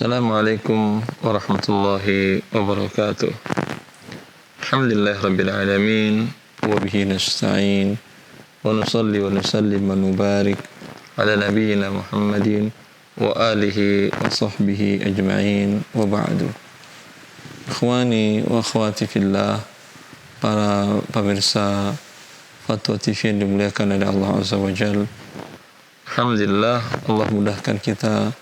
Assalamualaikum warahmatullahi wabarakatuh. Alhamdulillah rabbil alamin wa bihi nasta'in wa nusalli wa nusallim wa nubarik ala nabiyyina Muhammadin wa alihi wa sahbihi ajma'in wa ba'du. Ikhwani wa akhwati fillah, para pemirsa Fatwa TV yang dimuliakan oleh Allah Azza wa Jalla. Alhamdulillah, Allah mudahkan kita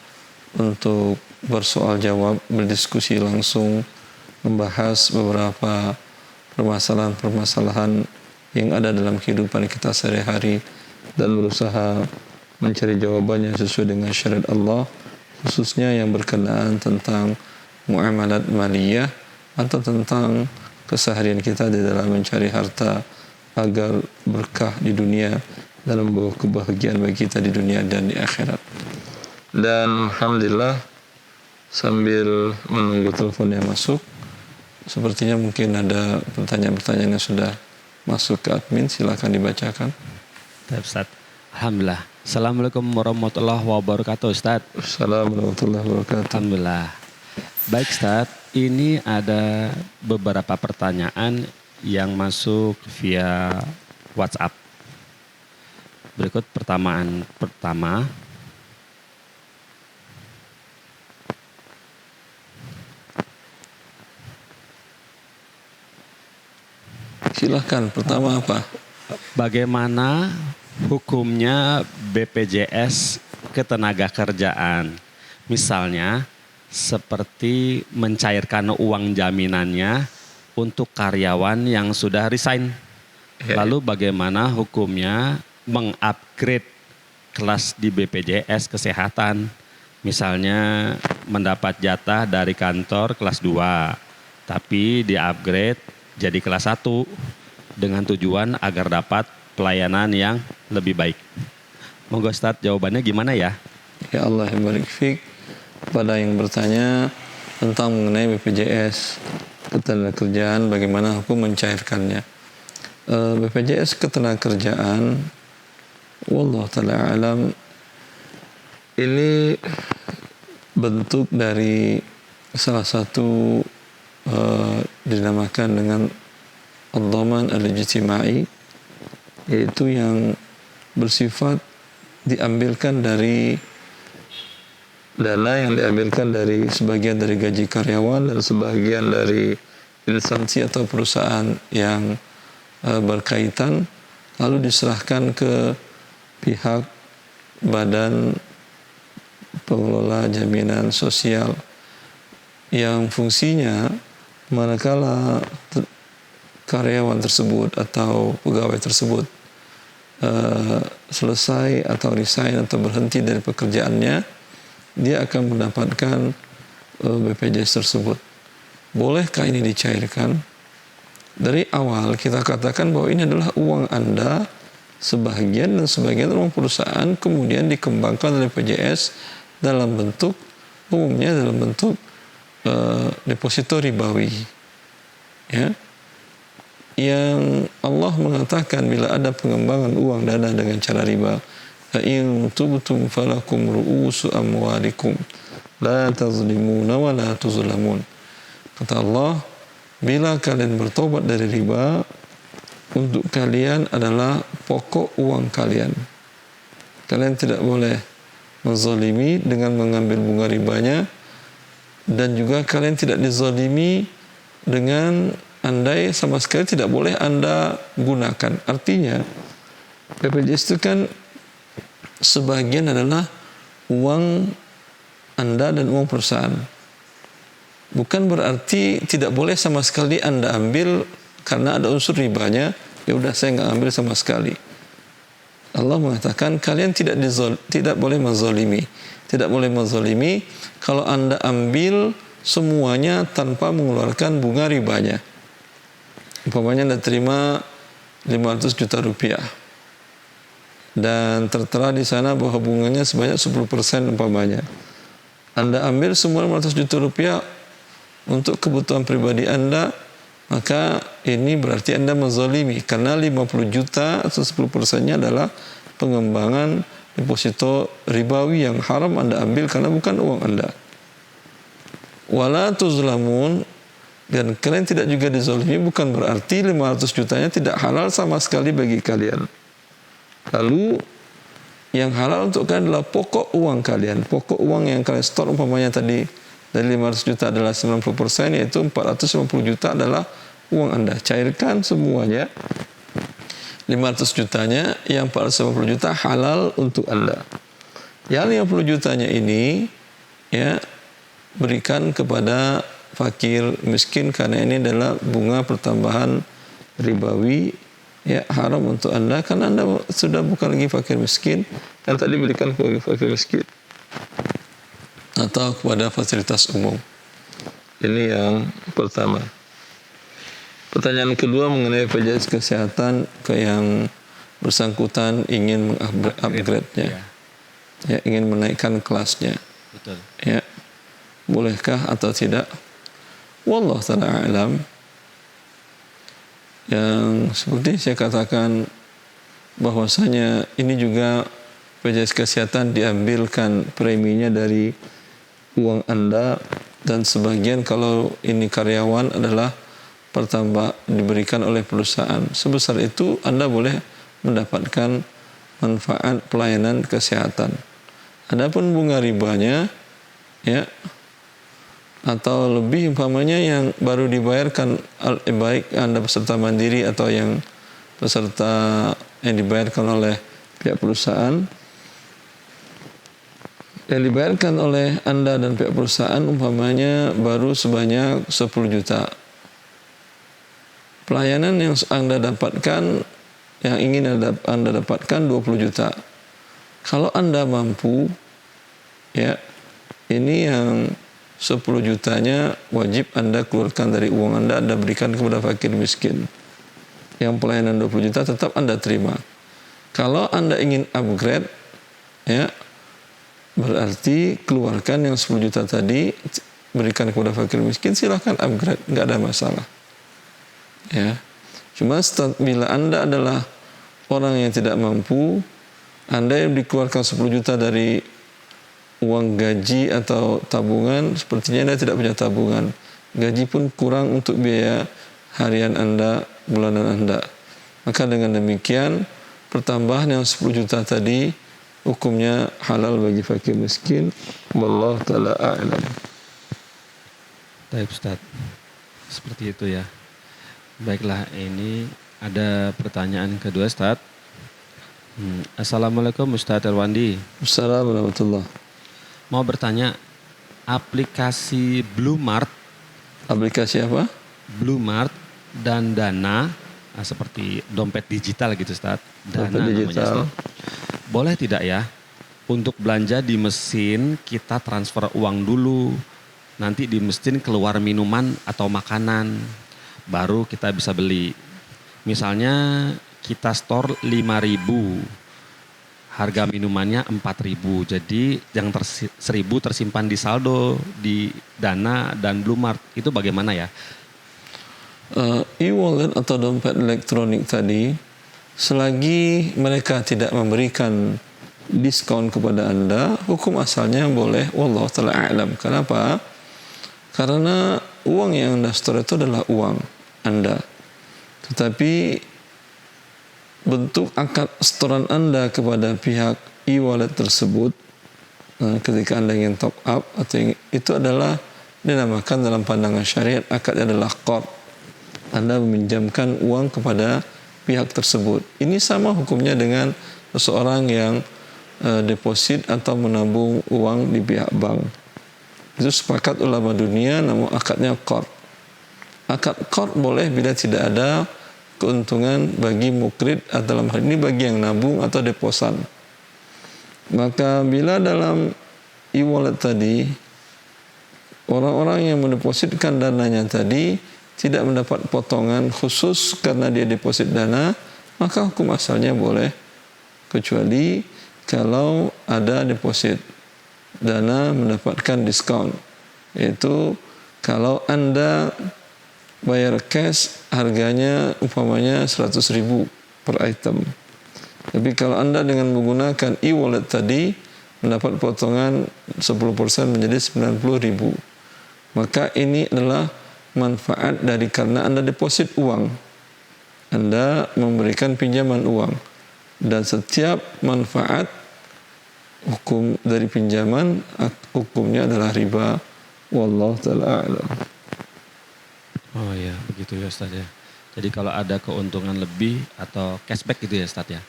untuk bersoal jawab, berdiskusi langsung, membahas beberapa permasalahan-permasalahan yang ada dalam kehidupan kita sehari-hari dan berusaha mencari jawabannya sesuai dengan syariat Allah, khususnya yang berkenaan tentang muamalat maliyah atau tentang keseharian kita di dalam mencari harta agar berkah di dunia dan membawa kebahagiaan bagi kita di dunia dan di akhirat. Dan alhamdulillah, sambil menunggu telepon yang masuk, sepertinya mungkin ada pertanyaan-pertanyaan yang sudah masuk ke admin. Silakan dibacakan. Ustaz. Alhamdulillah. Assalamualaikum warahmatullahi wabarakatuh, Ustaz. Assalamualaikum warahmatullahi wabarakatuh. Alhamdulillah. Baik, Ustaz. Ini ada beberapa pertanyaan yang masuk via WhatsApp. Berikut pertanyaan pertama. Silahkan, pertama apa? Bagaimana hukumnya BPJS Ketenagakerjaan? Misalnya seperti mencairkan uang jaminannya untuk karyawan yang sudah resign. Lalu bagaimana hukumnya mengupgrade kelas di BPJS Kesehatan? Misalnya mendapat jatah dari kantor kelas 2, tapi di-upgrade jadi kelas 1 dengan tujuan agar dapat pelayanan yang lebih baik. Monggo Ustaz, jawabannya gimana ya? Ya Allah yang barik fiik. Pada yang bertanya tentang mengenai BPJS Ketenagakerjaan, bagaimana hukum mencairkannya. BPJS Ketenagakerjaan, wallahu ta'ala alam, ini bentuk dari salah satu dinamakan dengan ad-dhaman al-ijtimai, yaitu yang bersifat diambilkan dari dana yang diambilkan dari sebagian dari gaji karyawan dan sebagian dari instansi atau perusahaan yang berkaitan, lalu diserahkan ke pihak badan pengelola jaminan sosial yang fungsinya manakala karyawan tersebut atau pegawai tersebut selesai atau resign atau berhenti dari pekerjaannya, dia akan mendapatkan BPJS tersebut. Bolehkah ini dicairkan? Dari awal kita katakan bahwa ini adalah uang Anda sebagian dan sebagian uang perusahaan, kemudian dikembangkan oleh BPJS dalam bentuk, umumnya dalam bentuk deposito ribawi, ya, yang Allah mengatakan bila ada pengembangan uang dana dengan cara riba, fa in tubtum falakum ru'usu amwalikum la tazlimuna wa la tuzlamun. Kata Allah, bila kalian bertobat dari riba, untuk kalian adalah pokok uang kalian. Kalian tidak boleh menzalimi dengan mengambil bunga ribanya, dan juga kalian tidak dizalimi dengan andai sama sekali tidak boleh Anda gunakan. Artinya BPJS itu kan sebagian adalah uang Anda dan uang perusahaan. Bukan berarti tidak boleh sama sekali Anda ambil karena ada unsur ribanya, ya udah saya nggak ambil sama sekali. Allah mengatakan kalian tidak boleh menzalimi. Tidak boleh menzalimi kalau Anda ambil semuanya tanpa mengeluarkan bunga ribanya. Umpamanya Anda terima 500 juta rupiah dan tertera di sana bahwa bunganya sebanyak 10% umpamanya. Anda ambil semua 500 juta rupiah untuk kebutuhan pribadi Anda, maka ini berarti Anda menzalimi, karena 50 juta atau 10%-nya adalah pengembangan deposito ribawi yang haram Anda ambil karena bukan uang Anda. Wala tuzlamun, dan kalian tidak juga dizalimi, bukan berarti 500 jutanya tidak halal sama sekali bagi kalian. Lalu yang halal untuk kalian adalah pokok uang kalian. Pokok uang yang kalian store umpamanya tadi dari 500 juta adalah 90%, yaitu 450 juta adalah uang Anda. Cairkan semuanya. 500 jutanya, yang 450 juta halal untuk Anda. Yang 50 jutanya ini ya berikan kepada fakir miskin, karena ini adalah bunga pertambahan ribawi, ya haram untuk Anda karena Anda sudah bukan lagi fakir miskin dan tadi berikan kepada fakir miskin atau kepada fasilitas umum. Ini yang pertama. Pertanyaan kedua mengenai BPJS Kesehatan yang bersangkutan ingin mengupgrade-nya. Ya, ingin menaikkan kelasnya. Betul. Ya. Bolehkah atau tidak? Wallahu ta'ala a'lam. Yang seperti saya katakan bahwasanya ini juga BPJS Kesehatan diambilkan preminya dari uang Anda, dan sebagian kalau ini karyawan adalah pertambah diberikan oleh perusahaan. Sebesar itu Anda boleh mendapatkan manfaat pelayanan kesehatan. Adapun bunga ribanya ya atau lebih umpamanya yang baru dibayarkan, baik Anda peserta mandiri atau yang peserta yang dibayarkan oleh pihak perusahaan, yang dibayarkan oleh Anda dan pihak perusahaan umpamanya baru sebanyak 10 juta. Pelayanan yang Anda dapatkan, yang ingin Anda dapatkan 20 juta. Kalau Anda mampu, ya ini yang 10 jutanya wajib Anda keluarkan dari uang Anda berikan kepada fakir miskin. Yang pelayanan 20 juta tetap Anda terima. Kalau Anda ingin upgrade, ya berarti keluarkan yang 10 juta tadi, berikan kepada fakir miskin, silahkan upgrade, nggak ada masalah. Ya, cuma bila Anda adalah orang yang tidak mampu, Anda yang dikeluarkan 10 juta dari uang gaji atau tabungan, sepertinya Anda tidak punya tabungan. Gaji pun kurang untuk biaya harian Anda, bulanan Anda. Maka dengan demikian, pertambahan yang 10 juta tadi, hukumnya halal bagi fakir miskin. Wallahu ta'ala a'lam. Baik Ustaz, seperti itu ya. Baiklah, ini ada pertanyaan kedua Ustaz. Assalamualaikum Ustaz Irwandi. Assalamualaikum warahmatullahi. Mau bertanya, aplikasi Blue Mart. Aplikasi apa? Blue Mart dan Dana, seperti dompet digital gitu Ustaz. Dana Dompet digital. namanya, boleh tidak ya untuk belanja di mesin kita transfer uang dulu, nanti di mesin keluar minuman atau makanan, baru kita bisa beli. Misalnya kita store 5.000, harga minumannya 4.000, jadi yang 1.000 tersimpan di saldo di Dana dan Blue Mart. Itu bagaimana ya? E-wallet atau dompet elektronik tadi, selagi mereka tidak memberikan diskon kepada Anda, hukum asalnya boleh. Wallahu ta'ala a'lam. Kenapa? Karena uang yang Anda store itu adalah uang Anda. Tetapi bentuk akad setoran Anda kepada pihak e-wallet tersebut, ketika Anda ingin top up atau itu adalah dinamakan dalam pandangan syariat akadnya adalah qard. Anda meminjamkan uang kepada pihak tersebut. Ini sama hukumnya dengan seseorang yang deposit atau menabung uang di pihak bank. Itu sepakat ulama dunia, namun akadnya qard. Akad qard boleh bila tidak ada keuntungan bagi mukrid, atau dalam hal ini bagi yang nabung atau deposan. Maka bila dalam e-wallet tadi orang-orang yang mendepositkan dananya tadi tidak mendapat potongan khusus karena dia deposit dana, maka hukum asalnya boleh, kecuali kalau ada deposit dana mendapatkan diskon, yaitu kalau Anda bayar cash harganya umpamanya 100.000 per item. Tapi kalau Anda dengan menggunakan e-wallet tadi mendapat potongan 10% menjadi 90.000. Maka ini adalah manfaat dari karena Anda deposit uang. Anda memberikan pinjaman uang. Dan setiap manfaat hukum dari pinjaman, hukumnya adalah riba. Wallahu ta'ala a'lam. Oh ya, begitu ya Ustaz ya. Jadi kalau ada keuntungan lebih atau cashback gitu ya Ustaz ya?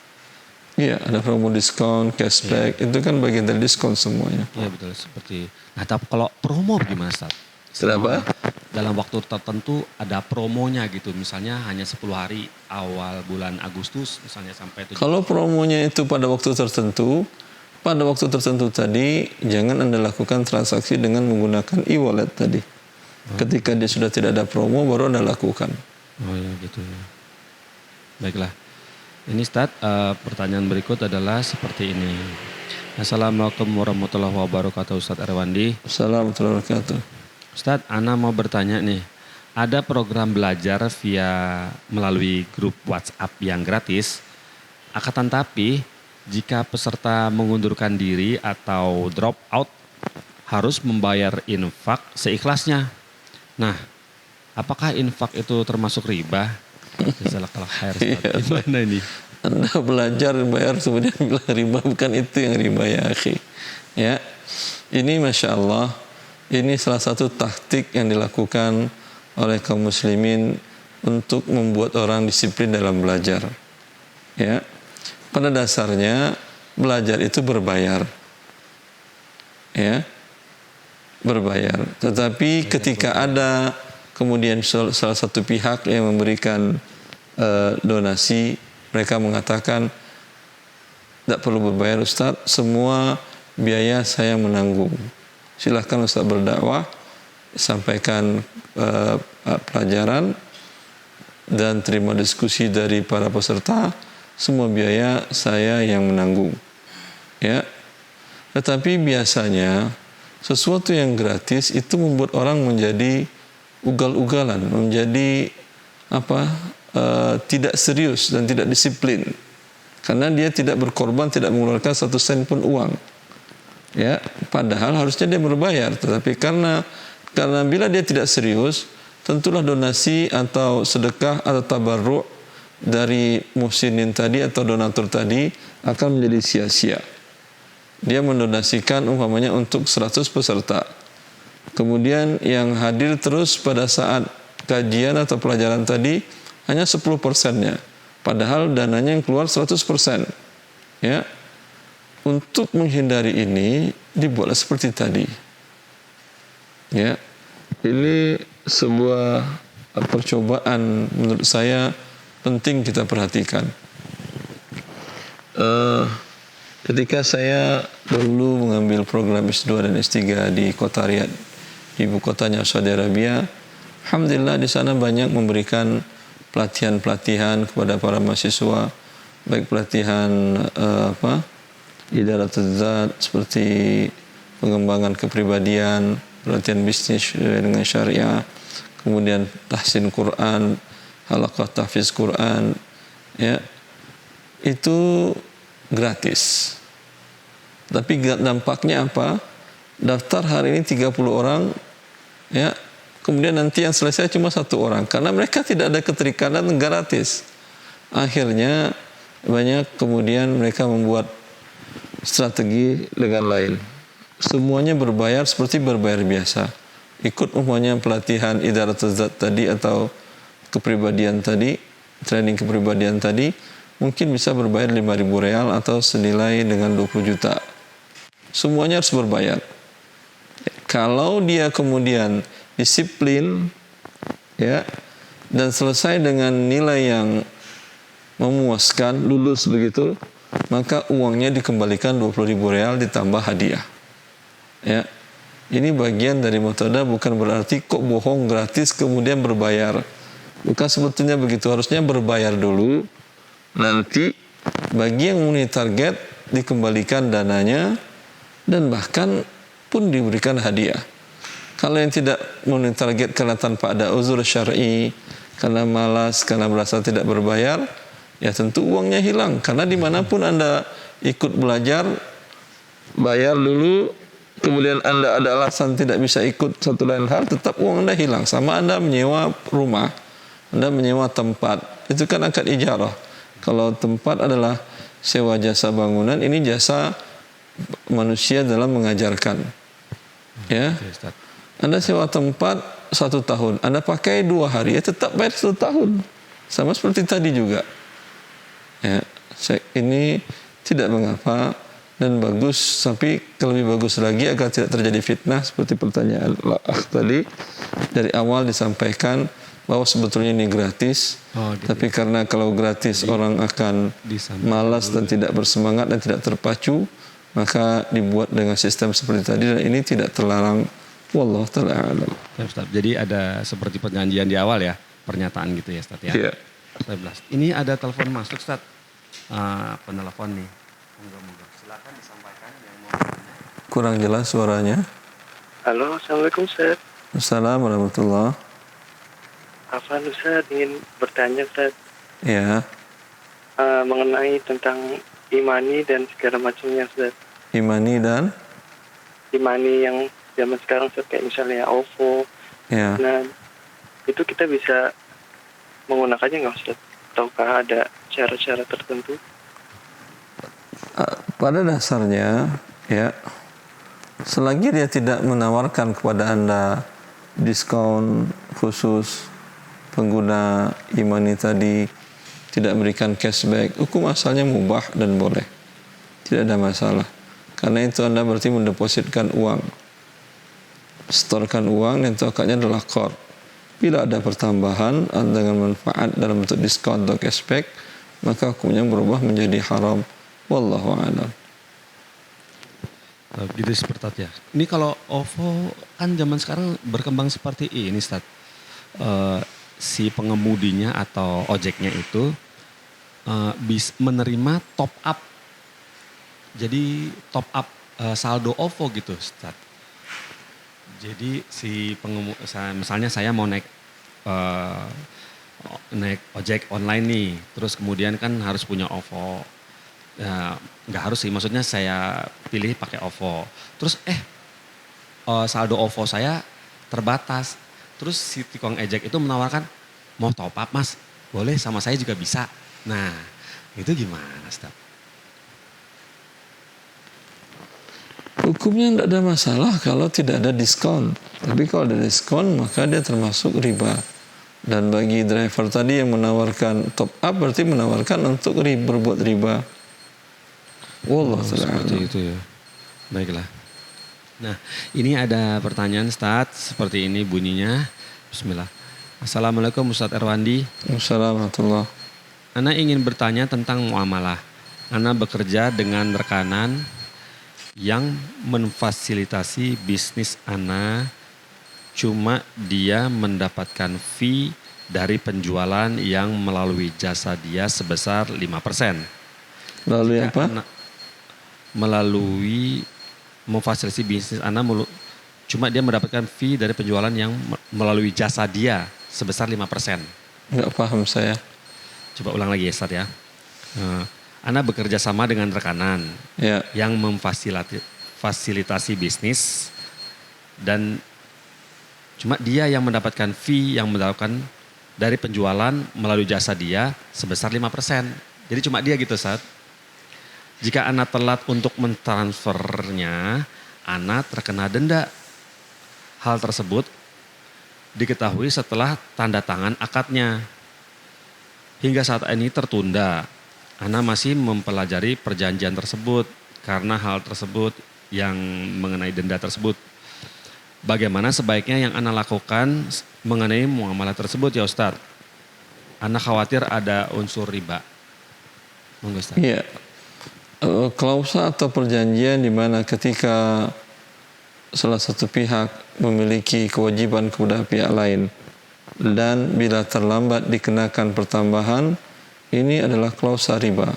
Iya, ada promo diskon, cashback, itu kan bagian dari diskon semuanya. Iya betul, seperti. Nah tapi kalau promo gimana Ustaz? Kenapa? Dalam waktu tertentu ada promonya gitu, misalnya hanya 10 hari awal bulan Agustus misalnya sampai 7. Kalau promonya itu pada waktu tertentu tadi jangan Anda lakukan transaksi dengan menggunakan e-wallet tadi. Ketika dia sudah tidak ada promo baru Anda lakukan. Oh ya gitu ya. Baiklah. Ini Ustaz, pertanyaan berikut adalah seperti ini. Assalamualaikum warahmatullahi wabarakatuh Ustaz Erwandi. Assalamualaikum warahmatullahi wabarakatuh. Ustaz, Ana mau bertanya nih. Ada program belajar melalui grup WhatsApp yang gratis. Akan tapi jika peserta mengundurkan diri atau drop out harus membayar infak seikhlasnya. Nah, apakah infak itu termasuk riba? Jazakallah khair. Gimana ini? Anda belajar bayar kemudian bilang riba, bukan itu yang riba ya akhi. Ya. Ini Masya Allah, ini salah satu taktik yang dilakukan oleh kaum muslimin untuk membuat orang disiplin dalam belajar. Ya. Pada dasarnya belajar itu berbayar. Ya. Berbayar. Tetapi ketika ada kemudian salah satu pihak yang memberikan donasi, mereka mengatakan tidak perlu berbayar Ustaz, semua biaya saya menanggung. Silahkan Ustaz berdakwah, sampaikan pelajaran dan terima diskusi dari para peserta, semua biaya saya yang menanggung. Ya. Tetapi biasanya sesuatu yang gratis itu membuat orang menjadi ugal-ugalan, menjadi tidak serius dan tidak disiplin. Karena dia tidak berkorban, tidak mengeluarkan 1 sen pun uang. Ya, padahal harusnya dia berbayar, tetapi karena bila dia tidak serius, tentulah donasi atau sedekah atau tabarruk dari muhsinin tadi atau donatur tadi akan menjadi sia-sia. Dia mendonasikan umpamanya untuk 100 peserta. Kemudian yang hadir terus pada saat kajian atau pelajaran tadi hanya 10%-nya. Padahal dananya yang keluar 100%. Ya. Untuk menghindari ini dibuatlah seperti tadi. Ya. Ini sebuah percobaan menurut saya penting kita perhatikan. Ketika saya dulu mengambil program S2 dan S3 di kota Riyadh, ibu kotanya Saudi Arabia, alhamdulillah di sana banyak memberikan pelatihan-pelatihan kepada para mahasiswa, baik pelatihan idaratul zat seperti pengembangan kepribadian, pelatihan bisnis dengan syariah, kemudian tahsin Quran, halaqah tahfiz Quran, ya. Itu gratis. Tapi dampaknya apa? Daftar hari ini 30 orang, ya. Kemudian nanti yang selesai cuma 1 orang karena mereka tidak ada keterikatan gratis. Akhirnya banyak kemudian mereka membuat strategi dengan lain. Semuanya berbayar seperti berbayar biasa. Ikut umpamanya pelatihan idaratul zat tadi atau kepribadian tadi, training kepribadian tadi, mungkin bisa berbayar 5.000 real atau senilai dengan 20 juta. Semuanya harus berbayar. Kalau dia kemudian disiplin, ya, dan selesai dengan nilai yang memuaskan, lulus begitu, maka uangnya dikembalikan 20.000 real ditambah hadiah. Ya, ini bagian dari metode, bukan berarti kok bohong gratis kemudian berbayar. Bukan sebetulnya begitu, harusnya berbayar dulu. Nanti bagi yang memenuhi target dikembalikan dananya dan bahkan pun diberikan hadiah. Kalau yang tidak memenuhi target karena tanpa ada uzur syar'i, karena malas, karena merasa tidak berbayar, ya tentu uangnya hilang. Karena dimanapun Anda ikut belajar, bayar dulu, kemudian Anda ada alasan tidak bisa ikut satu lain hal, tetap uang Anda hilang. Sama Anda menyewa rumah, Anda menyewa tempat, itu kan akad ijarah. Kalau tempat adalah sewa jasa bangunan, ini jasa manusia dalam mengajarkan. Ya, Anda sewa tempat 1 tahun, Anda pakai 2 hari, ya tetap bayar 1 tahun. Sama seperti tadi juga. Ya, ini tidak mengapa dan bagus, tapi lebih bagus lagi agar tidak terjadi fitnah seperti pertanyaan tadi, dari awal disampaikan bahwa sebetulnya ini gratis, gitu. Tapi karena kalau gratis orang akan malas dan tidak bersemangat dan tidak terpacu, maka dibuat dengan sistem seperti tadi, dan ini tidak terlarang. Wallahu ta'ala a'lam. Jadi ada seperti perjanjian di awal ya, pernyataan gitu ya Ustaz ya. Iya. 11. Ini ada telepon masuk Ustaz. Penelpon nih. Moga-moga. Silakan disampaikan yang mau. Kurang jelas suaranya. Halo, Assalamualaikum Ustaz. Assalamualaikum warahmatullahi. Afwan Ustaz, ingin bertanya Ustaz. Ya. Mengenai tentang imani dan segala macamnya Ustaz. Imani dan? Imani yang zaman sekarang Ustaz, kayak misalnya OVO. Ya. Nah, itu kita bisa menggunakannya nggak Ustaz? Ataukah ada cara-cara tertentu? Pada dasarnya, ya, selagi dia tidak menawarkan kepada Anda diskon khusus, pengguna imani tadi tidak memberikan cashback, hukum asalnya mubah dan boleh, tidak ada masalah. Karena itu Anda berarti mendepositkan uang, setorkan uang, dan itu akadnya adalah qard. Bila ada pertambahan dengan manfaat dalam bentuk diskon atau cashback, maka hukumnya berubah menjadi haram. Wallahu a'lam. Gitu seperti ya. Ini kalau OVO kan zaman sekarang berkembang seperti ini Ustaz. Si pengemudinya atau ojeknya itu menerima top up. Jadi top up saldo OVO gitu Ustaz. Jadi si misalnya saya mau naik ojek online nih, terus kemudian kan harus punya OVO. Nggak harus sih, maksudnya saya pilih pakai OVO. Terus saldo OVO saya terbatas. Terus si tukang ejek itu menawarkan, mau top up Mas, boleh, sama saya juga bisa. Nah, itu gimana Ustaz? Hukumnya tidak ada masalah kalau tidak ada diskon. Tapi kalau ada diskon, maka dia termasuk riba. Dan bagi driver tadi yang menawarkan top up, berarti menawarkan untuk berbuat riba. Wallah seperti itu ya. Baiklah. Nah, ini ada pertanyaan Ustaz, seperti ini bunyinya. Bismillah. Assalamualaikum Ustaz Erwandi. Assalamualaikum. Ana ingin bertanya tentang muamalah. Ana bekerja dengan rekanan yang memfasilitasi bisnis Ana, cuma dia mendapatkan fee dari penjualan yang melalui jasa dia sebesar 5%. Melalui apa? Melalui memfasilitasi bisnis Ana, cuma dia mendapatkan fee dari penjualan yang melalui jasa dia sebesar 5%. Enggak paham saya. Coba ulang lagi ya Ustaz ya. Ana bekerja sama dengan rekanan yang memfasilitasi bisnis, dan cuma dia yang mendapatkan fee yang mendapatkan dari penjualan melalui jasa dia sebesar 5%. Jadi cuma dia gitu Ustaz. Jika Ana telat untuk mentransfernya, Ana terkena denda. Hal tersebut diketahui setelah tanda tangan akadnya. Hingga saat ini tertunda. Ana masih mempelajari perjanjian tersebut karena hal tersebut yang mengenai denda tersebut. Bagaimana sebaiknya yang Ana lakukan mengenai muamalah tersebut ya Ustadz? Ana khawatir ada unsur riba. Monggo Ustadz. Iya. Klausa atau perjanjian di mana ketika salah satu pihak memiliki kewajiban kepada pihak lain dan bila terlambat dikenakan pertambahan, ini adalah klausa riba.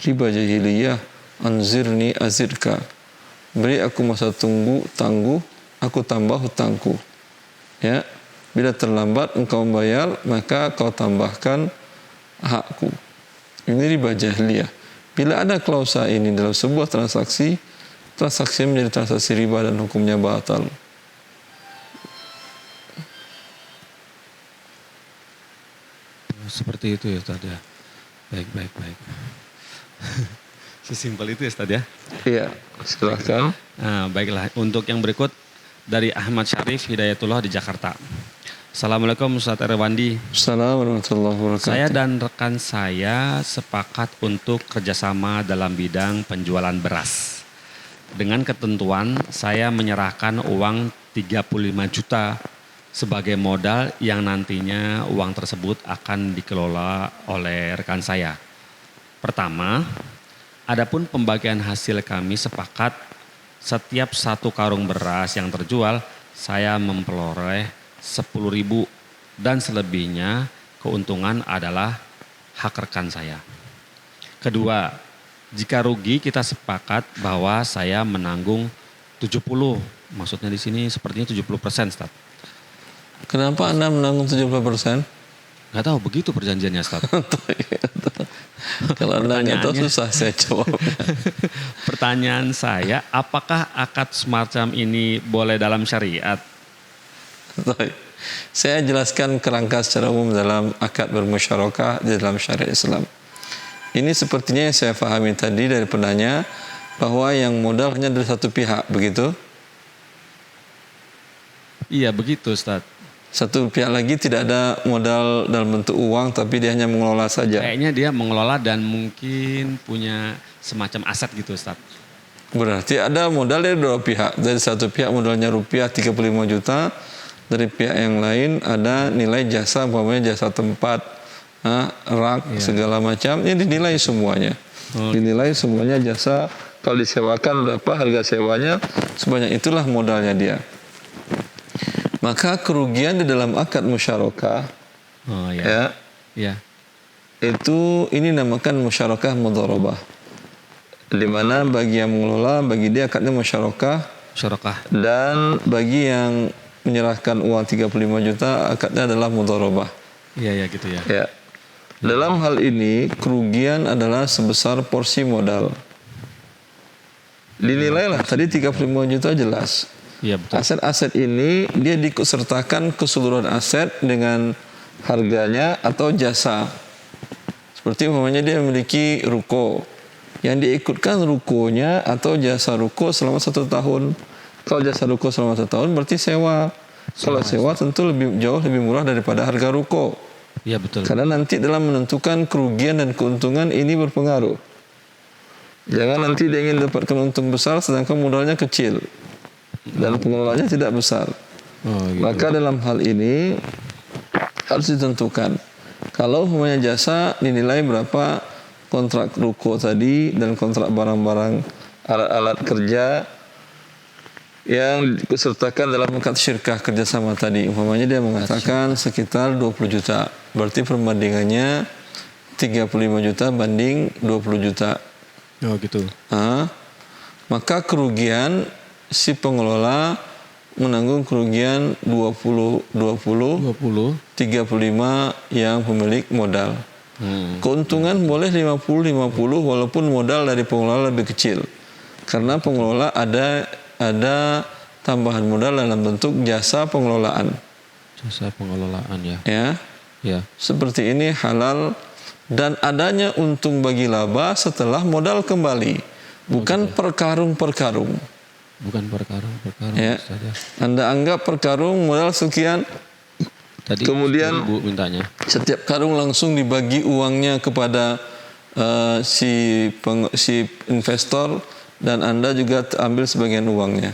Riba jahiliyah, anzirni azirka. Beri aku masa tangguh, aku tambah hutangku. Ya, bila terlambat engkau membayar, maka kau tambahkan hakku. Ini riba jahiliyah. Bila ada klausa ini dalam sebuah transaksi, transaksi menjadi transaksi riba dan hukumnya batal. Seperti itu ya Ustaz ya. Baik. Sesimpel itu ya Ustaz ya. Iya, silakan. Nah, baiklah, untuk yang berikut dari Ahmad Syarif Hidayatullah di Jakarta. Assalamualaikum Ustaz Erwandi. Assalamualaikum warahmatullahi wabarakatuh. Saya dan rekan saya sepakat untuk kerjasama dalam bidang penjualan beras. Dengan ketentuan saya menyerahkan uang 35 juta sebagai modal yang nantinya uang tersebut akan dikelola oleh rekan saya. Pertama, adapun pembagian hasil kami sepakat setiap 1 karung beras yang terjual saya memperoleh 10.000 dan selebihnya keuntungan adalah hak rekan saya. Kedua, jika rugi kita sepakat bahwa saya menanggung 70, maksudnya di sini sepertinya 70% Ustaz. Kenapa Anda menanggung 70%? Gak tahu, begitu perjanjiannya Ustaz. Kalau Anda nggak tahu susah saya jawab. Pertanyaan saya, apakah akad semacam ini boleh dalam syariat? Saya jelaskan kerangka secara umum dalam akad bermusyarakah di dalam syariat Islam. Ini sepertinya yang saya pahami tadi dari penanya, bahwa yang modal hanya dari satu pihak, begitu? Iya begitu Ustaz. Satu pihak lagi tidak ada modal dalam bentuk uang, tapi dia hanya mengelola saja. Kayaknya dia mengelola dan mungkin punya semacam aset gitu Ustaz. Berarti ada modal dari dua pihak. Dari satu pihak modalnya rupiah 35 juta, dari pihak yang lain ada nilai jasa, umpamanya jasa tempat, rak, segala macam, ini dinilai semuanya. Dinilai semuanya jasa, kalau disewakan berapa harga sewanya, sebanyak itulah modalnya dia. Maka kerugian di dalam akad musyarakah, itu ini namakan musyarakah mudharabah. Di mana bagi yang mengelola, bagi dia akadnya musyarakah, dan bagi yang menyerahkan uang 35 juta akadnya adalah mudharabah. Iya gitu ya. Ya. Dalam hal ini kerugian adalah sebesar porsi modal. Dinilailah tadi 35 juta jelas. Iya betul. Aset-aset ini dia diikutsertakan keseluruhan aset dengan harganya atau jasa. Seperti umpamanya dia memiliki ruko, yang diikutkan rukonya atau jasa ruko selama 1 tahun. Kalau jasa ruko selama 1 tahun berarti sewa. Kalau sewa tentu jauh lebih murah daripada harga ruko. Iya betul. Karena nanti dalam menentukan kerugian dan keuntungan ini berpengaruh. Jangan nanti dia ingin dapatkan untung besar sedangkan modalnya kecil dan pengelolanya tidak besar. Gitu. Maka dalam hal ini harus ditentukan. Kalau umpamanya jasa dinilai berapa kontrak ruko tadi dan kontrak barang-barang alat-alat kerja yang disertakan dalam akad syirkah kerjasama tadi. Umpamanya dia mengatakan sekitar 20 juta. Berarti perbandingannya 35 juta banding 20 juta. Oh gitu. Maka kerugian si pengelola menanggung kerugian 20 35 yang pemilik modal. Keuntungan boleh 50 walaupun modal dari pengelola lebih kecil. Karena pengelola ada tambahan modal dalam bentuk jasa pengelolaan. Jasa pengelolaan ya. Ya. Seperti ini halal dan adanya untung bagi laba setelah modal kembali, bukan per karung. Bukan per karung. Ya. Anda anggap per karung modal sekian, tadi kemudian Bu mintanya setiap karung langsung dibagi uangnya kepada si investor dan Anda juga ambil sebagian uangnya.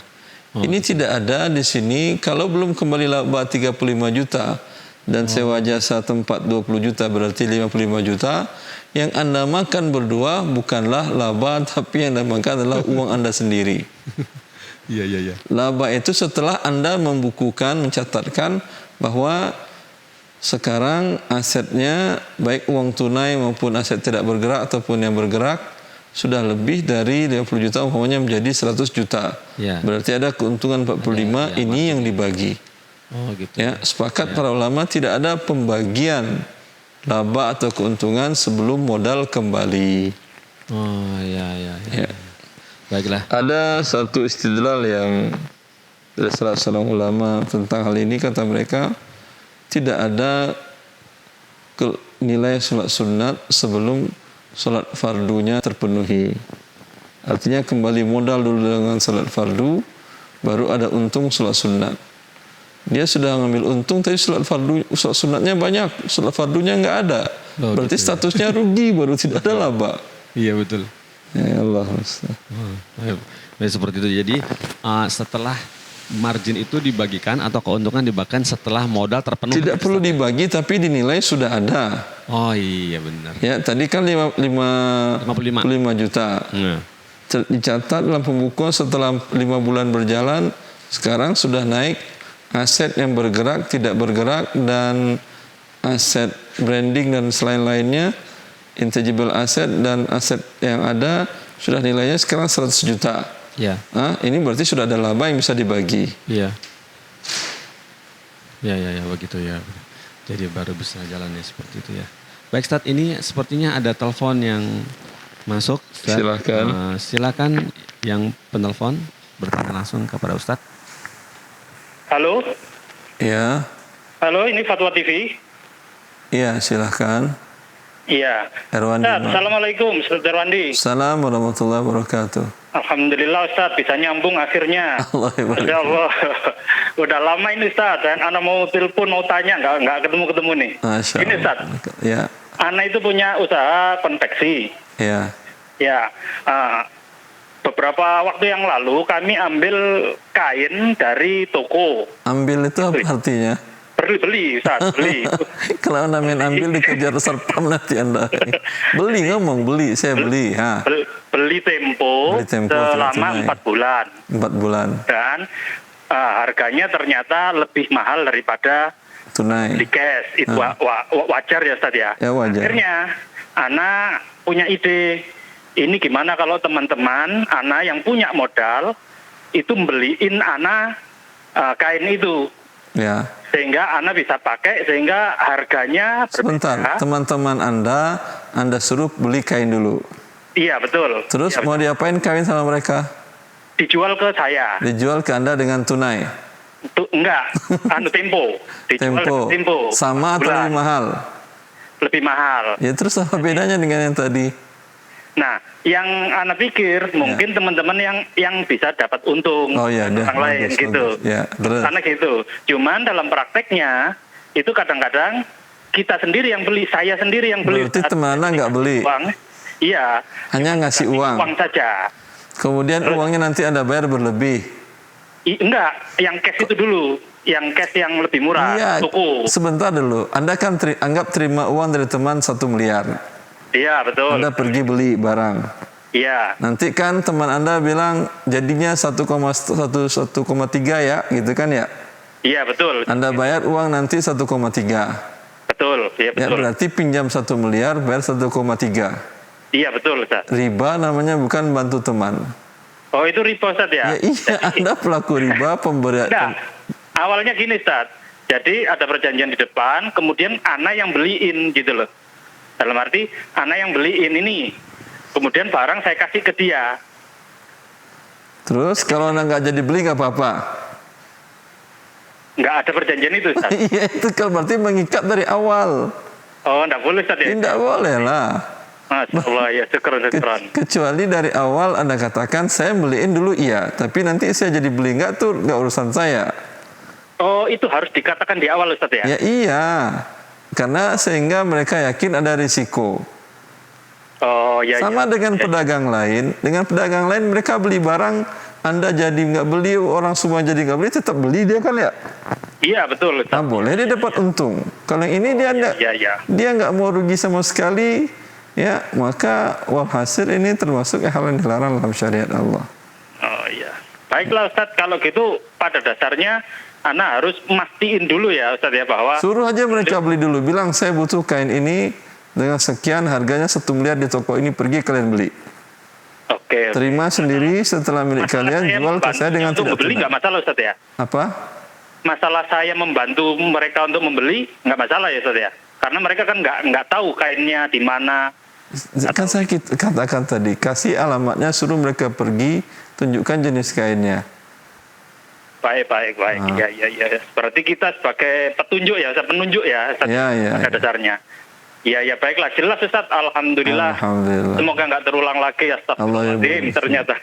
Ini tidak ada di sini. Kalau belum kembali laba 35 juta dan sewa jasa tempat 20 juta berarti 55 juta. Yang Anda makan berdua bukanlah laba, tapi yang Anda makan adalah uang Anda sendiri. Iya. Laba itu setelah Anda membukukan, mencatatkan bahwa sekarang asetnya baik uang tunai maupun aset tidak bergerak ataupun yang bergerak sudah lebih dari 50 juta umpamanya menjadi 100 juta. Berarti ada keuntungan 45, ini yang dibagi. Gitu. Ya, sepakat para ulama tidak ada pembagian laba atau keuntungan sebelum modal kembali. Ya. Baiklah. Ada satu istidlal yang dari salah seorang ulama tentang hal ini, kata mereka tidak ada nilai sholat sunat sebelum sholat fardunya terpenuhi. Artinya kembali modal dulu dengan sholat fardu, baru ada untung sholat sunat. Dia sudah ngambil untung, tapi sholat sunatnya banyak, sholat fardunya nggak ada. Berarti gitu. statusnya rugi, baru tidak ada laba. Iya betul. Ya Allah. Seperti itu. Jadi setelah margin itu dibagikan atau keuntungan dibagikan setelah modal terpenuhi. Tidak perlu dibagi, tapi dinilai sudah ada. Oh iya benar. Ya, tadi kan 55 juta. Dicatat dalam pembukuan setelah 5 bulan berjalan, sekarang sudah naik aset yang bergerak, tidak bergerak, dan aset branding dan selain-lainnya, intangible asset dan aset yang ada sudah nilainya sekarang 100 juta. Ya. Ini berarti sudah ada laba yang bisa dibagi. Iya. Ya begitu ya. Jadi baru bisa jalannya seperti itu ya. Baik Ustadz, ini sepertinya ada telepon yang masuk. Ustadz. Silakan. Silakan yang penelpon bertanya langsung kepada Ustadz. Halo. Ya. Halo, ini Fatwa TV. Iya, silakan. Iya. Erwandi. Assalamualaikum, Ustaz Erwandi. Assalamualaikum warahmatullahi wabarakatuh. Alhamdulillah Ustaz, bisa nyambung akhirnya. Masya Allah. Udah lama ini Ustaz, dan Ana mau telepon, mau tanya, nggak ketemu-ketemu nih. Masya Ini Ustaz, ya. Ana itu punya usaha konveksi. Ya. Ya, beberapa waktu yang lalu kami ambil kain dari toko. Ambil itu apa artinya? Beli Ustaz, beli. Kalau namanya ambil dikejar serpam nanti Anda. Beli, ngomong beli, saya beli. Beli tempo selama 4 bulan. 4 bulan. Dan harganya ternyata lebih mahal daripada tunai. di cash. Itu wajar ya Ustaz ya? Ya wajar. Akhirnya Ana punya ide, ini gimana kalau teman-teman Ana yang punya modal itu beliin Ana kain itu. Ya. Sehingga Ana bisa pakai, sehingga harganya berbeda. Sebentar, teman-teman Anda suruh beli kain dulu. Iya betul. Terus iya, mau diapain kain sama mereka? Dijual ke saya. Dijual ke Anda dengan tunai? Enggak, tempo. Dijual tempo. Sama atau lebih mahal? Lebih mahal. Ya terus apa bedanya dengan yang tadi? Nah, yang Ana pikir mungkin teman-teman yang bisa dapat untung orang lain gitu. Ya, karena gitu. Cuman dalam prakteknya itu kadang-kadang kita sendiri yang beli, saya sendiri yang beli. Berarti teman Anda nggak beli? Uang. Iya. Hanya ngasih uang. Uang saja. Kemudian uangnya nanti Anda bayar berlebih. Enggak, yang cash itu dulu. Yang cash yang lebih murah. Iya. Toko. Sebentar dulu. Anda kan anggap terima uang dari teman 1 miliar. Iya betul. Anda pergi beli barang. Iya. Nanti kan teman Anda bilang jadinya 1,3 ya, gitu kan ya? Iya betul. Anda bayar uang nanti 1,3. Betul, iya betul. Ya berarti pinjam 1 miliar bayar 1,3. Iya betul Ustaz. Riba namanya, bukan bantu teman. Oh itu riba Ustaz ya? Ya iya, Anda pelaku riba pemberi. Nah, awalnya gini Ustaz. Jadi ada perjanjian di depan, kemudian Ana yang beliin gitu loh. Dalam arti Ana yang beliin ini, kemudian barang saya kasih ke dia. Terus kalau Anda nggak jadi beli nggak apa-apa? Nggak ada perjanjian itu Ustaz? Iya, itu kan berarti mengikat dari awal. Oh nggak boleh Ustaz ya? Tidak boleh lah. Masya Allah ya, syukuran. Kecuali dari awal Anda katakan saya beliin dulu iya, tapi nanti saya jadi beli nggak tuh nggak urusan saya. Oh itu harus dikatakan di awal Ustaz ya? Ya iya. Karena sehingga mereka yakin ada risiko. Oh ya. Sama dengan pedagang lain. Dengan pedagang lain mereka beli barang, Anda jadi nggak beli, orang semua jadi nggak beli, tetap beli dia kan ya? Iya betul. Nah boleh dia dapat untung. Kalau yang ini dia nggak, dia nggak mau rugi sama sekali, ya maka walhasil ini termasuk hal yang dilarang dalam syariat Allah. Oh iya. Baiklah Ustaz, kalau gitu pada dasarnya Ana harus mastiin dulu ya Ustaz ya bahwa suruh aja mereka beli dulu, bilang saya butuh kain ini dengan sekian harganya 1 miliar di toko ini, pergi kalian beli. Oke. Terima sendiri setelah milik kalian, jual ke saya dengan tidak beli tunai. nggak masalah Ustaz ya? Apa? Masalah saya membantu mereka untuk membeli nggak masalah ya Ustaz ya? Karena mereka kan nggak tahu kainnya di mana. Kan saya katakan tadi, kasih alamatnya, suruh mereka pergi, tunjukkan jenis kainnya. Baik. Iya. Berarti kita sebagai petunjuk ya, penunjuk ya, Ustaz, pada dasarnya. Iya, baiklah. Jelas, Ustaz. Alhamdulillah. Semoga nggak terulang lagi, astagfirullahaladzim, ternyata.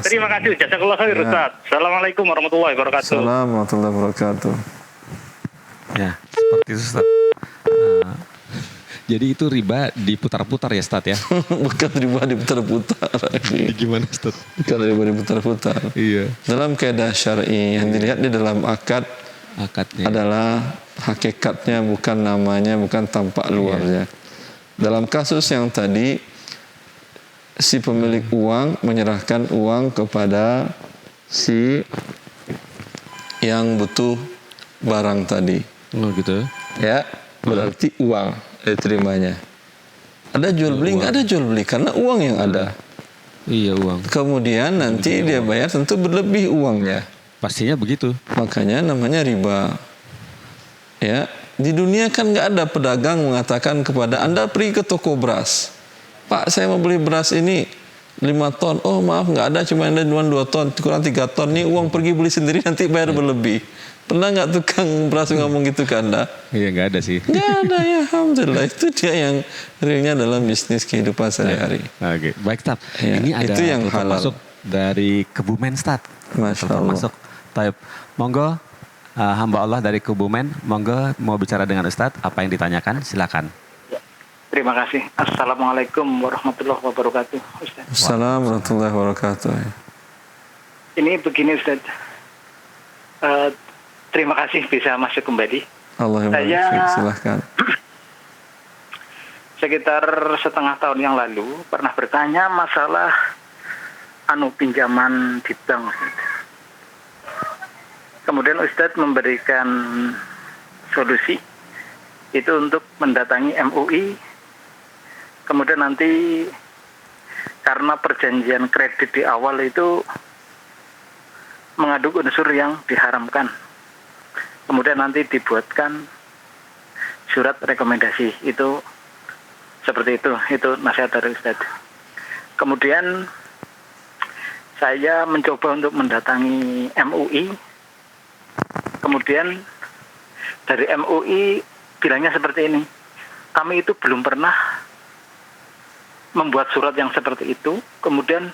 Terima kasih. Jazakallah khair, Ustaz. Assalamualaikum warahmatullahi wabarakatuh. Assalamualaikum warahmatullahi wabarakatuh. Ya, seperti itu, Ustaz. Jadi itu riba diputar-putar ya, Ustaz ya? Bukan riba diputar-putar. Gimana, Ustaz? Bukan riba diputar-putar. Iya. Dalam kaidah syar'i yang dilihat di dalam akadnya adalah hakikatnya, bukan namanya, bukan tampak luarnya. Dalam kasus yang tadi, si pemilik uang menyerahkan uang kepada si yang butuh barang tadi. Oh gitu. Ya, berarti uang diterimanya. Ada jual beli, nggak ada jual beli karena uang yang ada. Iya, uang. Kemudian nanti dia bayar tentu berlebih uangnya. Pastinya begitu. Makanya namanya riba. Ya, di dunia kan nggak ada pedagang mengatakan kepada Anda pergi ke toko beras. Pak, saya mau beli beras ini 5 ton. Oh maaf, nggak ada, cuma ada 2 ton, kurang 3 ton. Nih uang pergi beli sendiri, nanti bayar berlebih. Pernah nggak tukang beras ngomong gitu ke Anda? Iya, nggak ada sih. Nggak ada ya, alhamdulillah. Itu dia yang realnya dalam bisnis kehidupan sehari-hari. Oke, baik, Ustaz. Ya, ini ada itu yang halal. masuk dari Kebumen, Ustaz. Masya Allah. Masuk. Taib. Monggo, hamba Allah dari Kebumen. Monggo mau bicara dengan Ustaz. Apa yang ditanyakan? Silakan. Terima kasih. Assalamualaikum warahmatullahi wabarakatuh, Ustaz. Assalamualaikum warahmatullahi wabarakatuh. Ini begini, Ustaz. Terima kasih bisa masuk kembali. Allah yang Saya barik, silahkan. Sekitar setengah tahun yang lalu pernah bertanya masalah pinjaman di bank, Ustaz. Kemudian Ustaz memberikan solusi itu untuk mendatangi MUI. Kemudian nanti karena perjanjian kredit di awal itu mengandung unsur yang diharamkan. Kemudian nanti dibuatkan surat rekomendasi. Itu seperti itu nasihat dari Ustaz. Kemudian saya mencoba untuk mendatangi MUI. Kemudian dari MUI bilangnya seperti ini. Kami itu belum pernah membuat surat yang seperti itu. Kemudian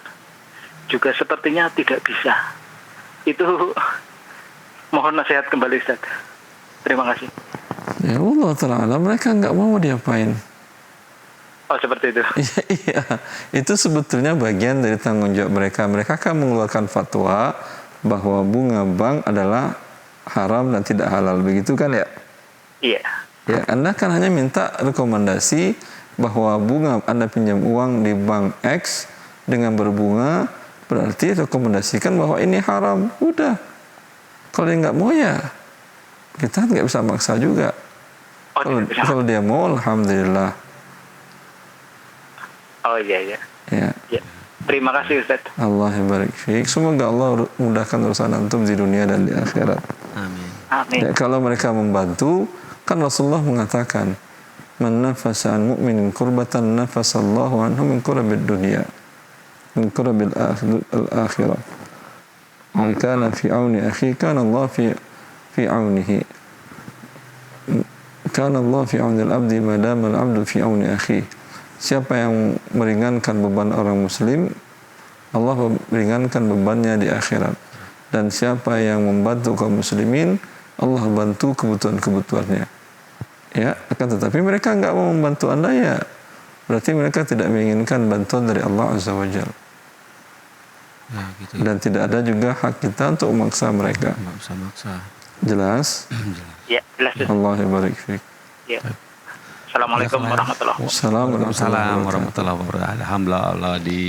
juga sepertinya tidak bisa. Itu mohon nasihat kembali, Ustaz. Terima kasih. Ya Allah Ta'ala, mereka nggak mau diapain. Oh, seperti itu. Iya, itu sebetulnya bagian dari tanggung jawab mereka. Mereka akan mengeluarkan fatwa bahwa bunga bank adalah haram dan tidak halal. Begitu kan ya? Iya. Ya, Anda kan hanya minta rekomendasi bahwa bunga Anda pinjam uang di bank X dengan berbunga, berarti rekomendasikan bahwa ini haram. Udah. Kalau dia nggak mau ya, kita nggak bisa maksa juga. Kalau dia mau, alhamdulillah. Oh iya. Ya. Terima kasih, Ustaz. Allah barik fiik. Semoga Allah mudahkan urusan antum di dunia dan di akhirat. Amin. Amin. Ya, kalau mereka membantu, kan Rasulullah mengatakan, "Man nafasa an mu'minin kurbatan nafasallahu anhu min kurabil dunya, min kurabil akhirah. Man kana fi auni akhi, kana Allah fi aunihi. Kana Allah fi auni al-abdi ma dama al-abdu fi auni akhi." Siapa yang meringankan beban orang muslim, Allah meringankan bebannya di akhirat. Dan siapa yang membantu kaum muslimin, Allah bantu kebutuhan-kebutuhannya. Ya, akan tetapi mereka enggak mau membantu Anda, ya berarti mereka tidak menginginkan bantuan dari Allah Azza wa Jalla. Nah, gitu. Dan tidak ada juga hak kita untuk memaksa mereka. Nggak usah maksa. Jelas? Ya, jelas. Allah barik fiik. Ya. Assalamualaikum warahmatullahi wabarakatuh. Waalaikumsalam warahmatullahi wabarakatuh. Alhamdulillah di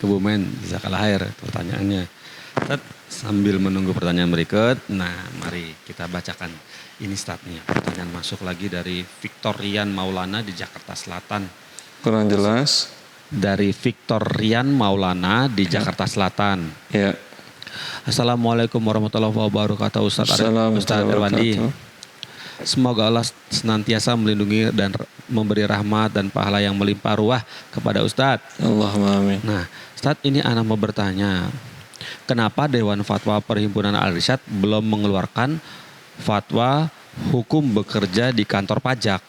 Kebumen, jazakallah khair pertanyaannya. Ustaz, sambil menunggu pertanyaan berikut, nah mari kita bacakan ini statnya. Pertanyaan masuk lagi dari Victor Rian Maulana di Jakarta Selatan. Kurang jelas? Dari Victor Rian Maulana di Jakarta Selatan. Ya. Assalamualaikum warahmatullahi wabarakatuh. Ustaz Irwandi. Semoga Allah senantiasa melindungi dan memberi rahmat dan pahala yang melimpah ruah kepada Ustadz. Allahumma amin. Nah, Ustadz, ini ana mau bertanya, kenapa Dewan Fatwa Perhimpunan Al-Irsyad belum mengeluarkan fatwa hukum bekerja di kantor pajak?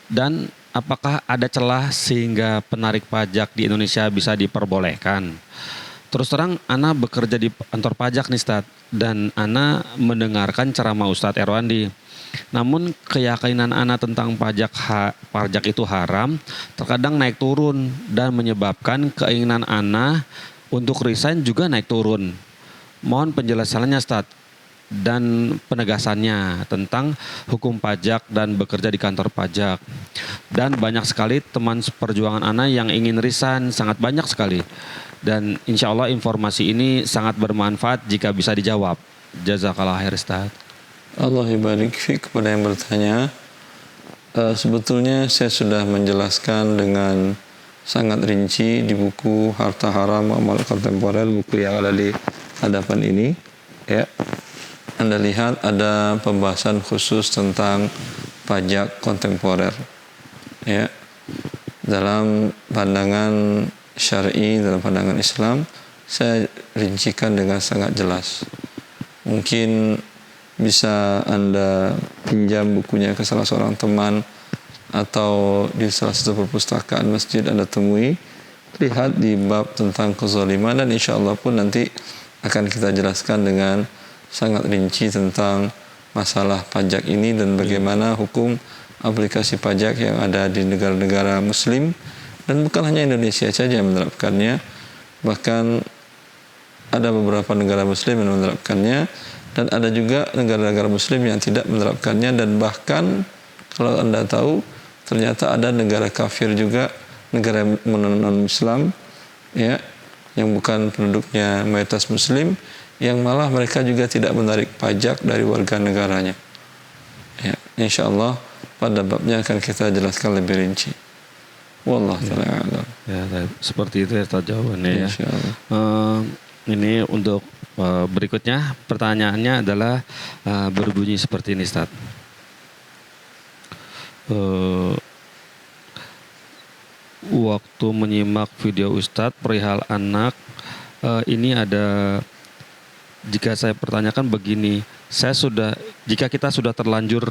Dan apakah ada celah sehingga penarik pajak di Indonesia bisa diperbolehkan? Terus terang, ana bekerja di kantor pajak nih Ustadz, dan ana mendengarkan ceramah Ustadz Erwandi. Namun keyakinan ana tentang pajak itu haram terkadang naik turun dan menyebabkan keinginan ana untuk resign juga naik turun. Mohon penjelasannya Ustadz dan penegasannya tentang hukum pajak dan bekerja di kantor pajak. Dan banyak sekali teman seperjuangan ana yang ingin resign, sangat banyak sekali. Dan insya Allah informasi ini sangat bermanfaat jika bisa dijawab. Jazakallah khair Ustaz. Allah ibarik fiik kepada yang bertanya. Sebetulnya saya sudah menjelaskan dengan sangat rinci di buku Harta Haram Amal Kontemporer, buku yang ada di hadapan ini. Ya, Anda lihat ada pembahasan khusus tentang pajak kontemporer. Ya, dalam pandangan syar'i, dalam pandangan Islam, saya rincikan dengan sangat jelas. Mungkin bisa Anda pinjam bukunya ke salah seorang teman atau di salah satu perpustakaan masjid Anda temui, lihat di bab tentang kezaliman, dan insya Allah pun nanti akan kita jelaskan dengan sangat rinci tentang masalah pajak ini dan bagaimana hukum aplikasi pajak yang ada di negara-negara Muslim. Dan bukan hanya Indonesia saja yang menerapkannya, bahkan ada beberapa negara Muslim yang menerapkannya, dan ada juga negara-negara Muslim yang tidak menerapkannya, dan bahkan kalau Anda tahu ternyata ada negara kafir juga, negara non-Islam, ya, yang bukan penduduknya mayoritas Muslim, yang malah mereka juga tidak menarik pajak dari warga negaranya. Ya, insya Allah pada babnya akan kita jelaskan lebih rinci. Wallahu ta'ala a'lam. Ya, seperti itu ya Ustaz jawabannya ya. Insyaallah. Ini untuk berikutnya pertanyaannya adalah berbunyi seperti ini Ustaz. Waktu menyimak video Ustadz perihal anak, ini ada, jika saya pertanyakan begini, jika kita sudah terlanjur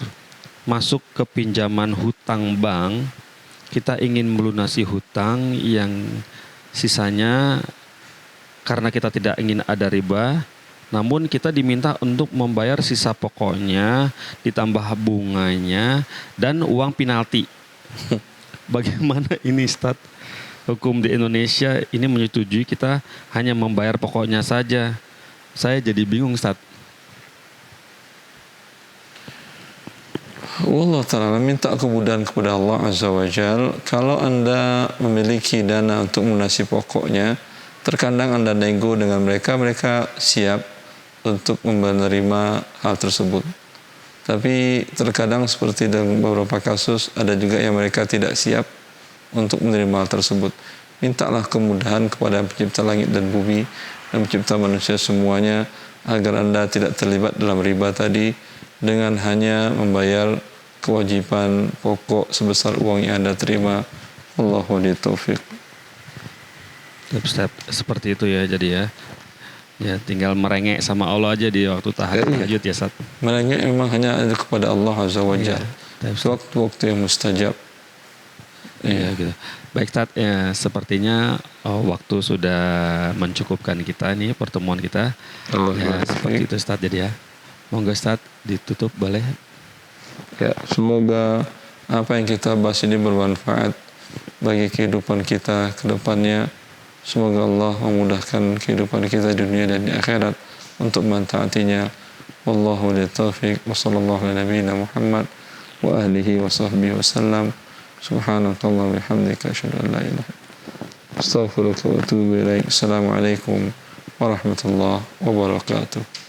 masuk ke pinjaman hutang bank, kita ingin melunasi hutang yang sisanya karena kita tidak ingin ada riba, namun kita diminta untuk membayar sisa pokoknya, ditambah bunganya, dan uang penalti. Bagaimana ini Ustadz? Hukum di Indonesia ini menyetujui kita hanya membayar pokoknya saja. Saya jadi bingung Ustadz. Allah Ta'ala minta kemudahan kepada Allah Azza wa Jal. Kalau Anda memiliki dana untuk melunasi pokoknya, terkadang Anda nego dengan mereka, mereka siap untuk menerima hal tersebut. Tapi terkadang seperti dalam beberapa kasus, ada juga yang mereka tidak siap untuk menerima hal tersebut. Mintalah kemudahan kepada pencipta langit dan bumi dan pencipta manusia semuanya, agar Anda tidak terlibat dalam riba tadi, dengan hanya membayar kewajiban pokok sebesar uang yang Anda terima. Allahu li taufiq. Step seperti itu ya, jadi ya. Ya tinggal merengek sama Allah aja di waktu tahajud ya Ustaz. Merengek memang hanya ada kepada Allah Azza wa Jalla. Waktu-waktu yang mustajab. Iya gitu. Baik Ustaz, ya, sepertinya waktu sudah mencukupkan kita nih pertemuan kita. Ya, seperti itu Ustaz, jadi ya. Monggo Ustaz ditutup boleh. Ya, semoga apa yang kita bahas ini bermanfaat bagi kehidupan kita ke depannya. Semoga Allah memudahkan kehidupan kita di dunia dan di akhirat untuk mentaatinya. Wallahu li taufiq wa sallallahu ala nabiyyina Muhammad wa alihi wa sahbihi wa sallam. Subhanallahi wa bihamdika asyhadu an la ilaha illa anta astaghfiruka wa atubu ilaik. Assalamualaikum warahmatullahi wabarakatuh.